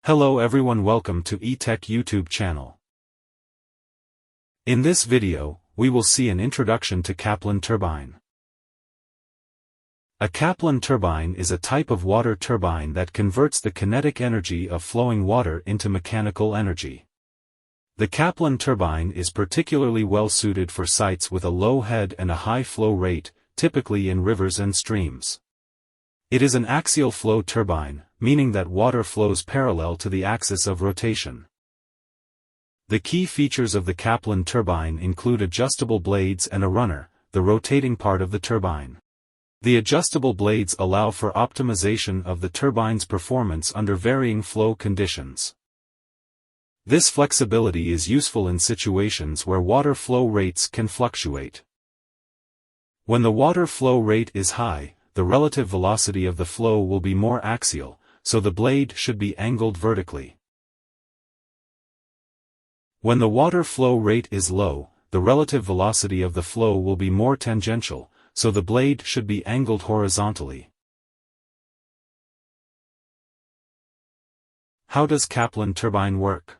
Hello everyone, welcome to eTech YouTube channel. In this video, we will see an introduction to Kaplan turbine. A Kaplan turbine is a type of water turbine that converts the kinetic energy of flowing water into mechanical energy. The Kaplan turbine is particularly well suited for sites with a low head and a high flow rate, typically in rivers and streams. It is an axial flow turbine, meaning that water flows parallel to the axis of rotation. The key features of the Kaplan turbine include adjustable blades and a runner, the rotating part of the turbine. The adjustable blades allow for optimization of the turbine's performance under varying flow conditions. This flexibility is useful in situations where water flow rates can fluctuate. When the water flow rate is high, the relative velocity of the flow will be more axial, so the blade should be angled vertically. When the water flow rate is low, the relative velocity of the flow will be more tangential, so the blade should be angled horizontally. How does Kaplan turbine work?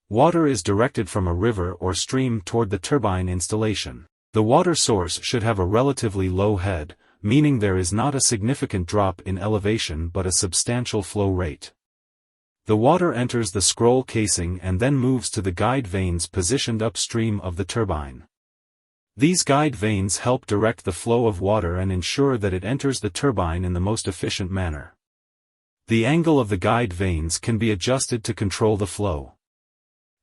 Water is directed from a river or stream toward the turbine installation. The water source should have a relatively low head, meaning there is not a significant drop in elevation but a substantial flow rate. The water enters the scroll casing and then moves to the guide vanes positioned upstream of the turbine. These guide vanes help direct the flow of water and ensure that it enters the turbine in the most efficient manner. The angle of the guide vanes can be adjusted to control the flow.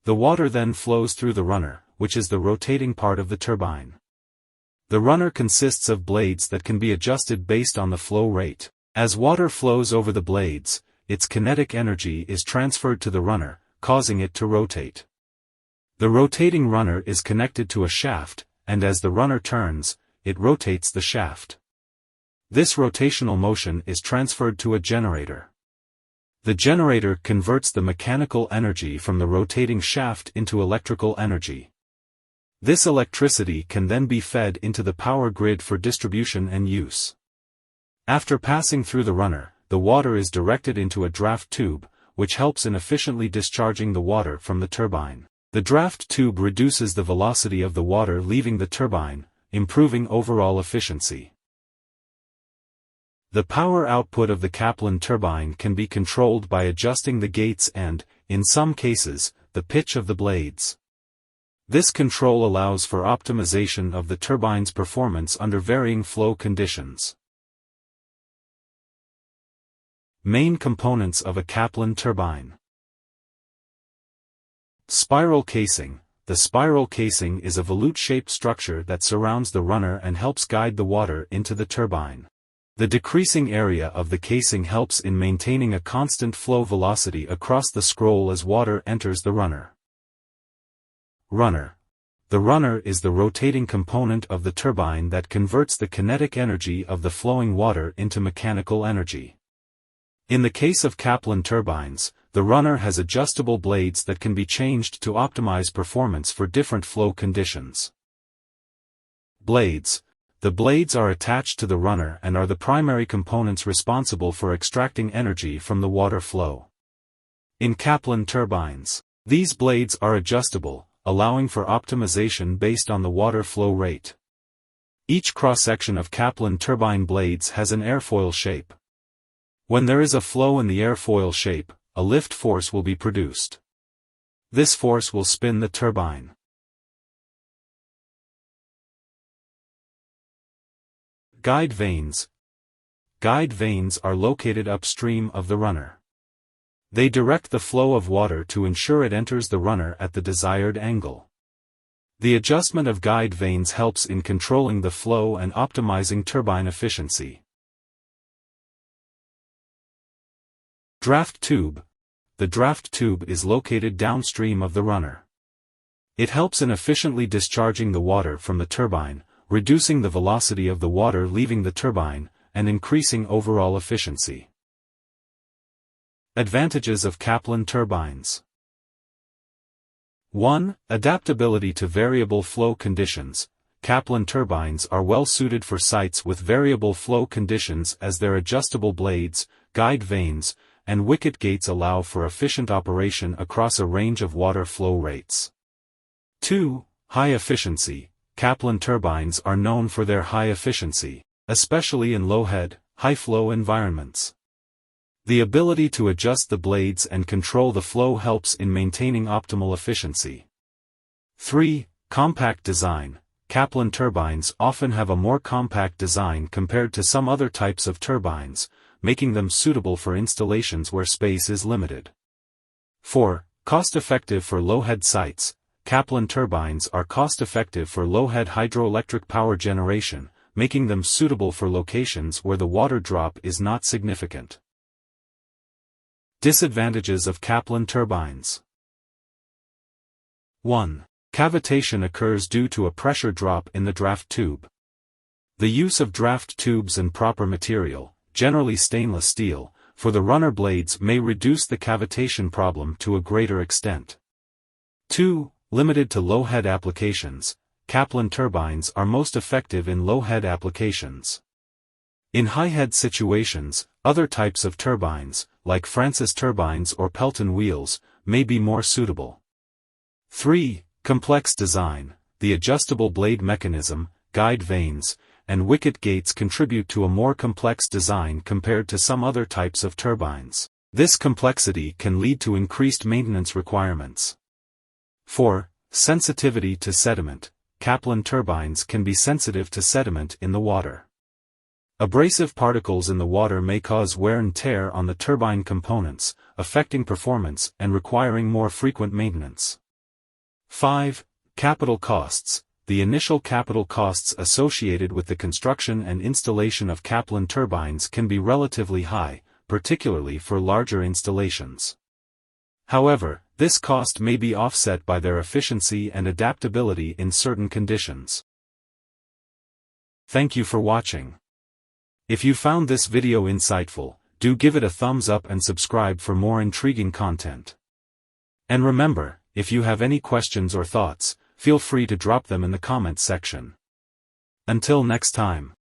The water then flows through the runner, which is the rotating part of the turbine. The runner consists of blades that can be adjusted based on the flow rate. As water flows over the blades, its kinetic energy is transferred to the runner, causing it to rotate. The rotating runner is connected to a shaft, and as the runner turns, it rotates the shaft. This rotational motion is transferred to a generator. The generator converts the mechanical energy from the rotating shaft into electrical energy. This electricity can then be fed into the power grid for distribution and use. After passing through the runner, the water is directed into a draft tube, which helps in efficiently discharging the water from the turbine. The draft tube reduces the velocity of the water leaving the turbine, improving overall efficiency. The power output of the Kaplan turbine can be controlled by adjusting the gates and, in some cases, the pitch of the blades. This control allows for optimization of the turbine's performance under varying flow conditions. Main components of a Kaplan turbine. Spiral casing. The spiral casing is a volute-shaped structure that surrounds the runner and helps guide the water into the turbine. The decreasing area of the casing helps in maintaining a constant flow velocity across the scroll as water enters the runner. Runner. The runner is the rotating component of the turbine that converts the kinetic energy of the flowing water into mechanical energy. In the case of Kaplan turbines, the runner has adjustable blades that can be changed to optimize performance for different flow conditions. Blades. The blades are attached to the runner and are the primary components responsible for extracting energy from the water flow. In Kaplan turbines, these blades are adjustable, allowing for optimization based on the water flow rate. Each cross-section of Kaplan turbine blades has an airfoil shape. When there is a flow in the airfoil shape, a lift force will be produced. This force will spin the turbine. Guide vanes. Guide vanes are located upstream of the runner. They direct the flow of water to ensure it enters the runner at the desired angle. The adjustment of guide vanes helps in controlling the flow and optimizing turbine efficiency. Draft tube. The draft tube is located downstream of the runner. It helps in efficiently discharging the water from the turbine, reducing the velocity of the water leaving the turbine, and increasing overall efficiency. Advantages of Kaplan turbines. 1. Adaptability to variable flow conditions. Kaplan turbines are well suited for sites with variable flow conditions as their adjustable blades, guide vanes, and wicket gates allow for efficient operation across a range of water flow rates. 2. High efficiency. Kaplan turbines are known for their high efficiency, especially in low-head, high-flow environments. The ability to adjust the blades and control the flow helps in maintaining optimal efficiency. 3. Compact design. Kaplan turbines often have a more compact design compared to some other types of turbines, making them suitable for installations where space is limited. 4. Cost-effective for low-head sites. Kaplan turbines are cost-effective for low-head hydroelectric power generation, making them suitable for locations where the water drop is not significant. Disadvantages of Kaplan turbines. 1. Cavitation occurs due to a pressure drop in the draft tube. The use of draft tubes and proper material, generally stainless steel, for the runner blades may reduce the cavitation problem to a greater extent. 2. Limited to low-head applications. Kaplan turbines are most effective in low-head applications. In high-head situations, other types of turbines, like Francis turbines or Pelton wheels, may be more suitable. 3. Complex design. The adjustable blade mechanism, guide vanes, and wicket gates contribute to a more complex design compared to some other types of turbines. This complexity can lead to increased maintenance requirements. 4. Sensitivity to sediment. Kaplan turbines can be sensitive to sediment in the water. Abrasive particles in the water may cause wear and tear on the turbine components, affecting performance and requiring more frequent maintenance. 5. Capital costs. The initial capital costs associated with the construction and installation of Kaplan turbines can be relatively high, particularly for larger installations. However, this cost may be offset by their efficiency and adaptability in certain conditions. Thank you for watching. If you found this video insightful, do give it a thumbs up and subscribe for more intriguing content. And remember, if you have any questions or thoughts, feel free to drop them in the comments section. Until next time.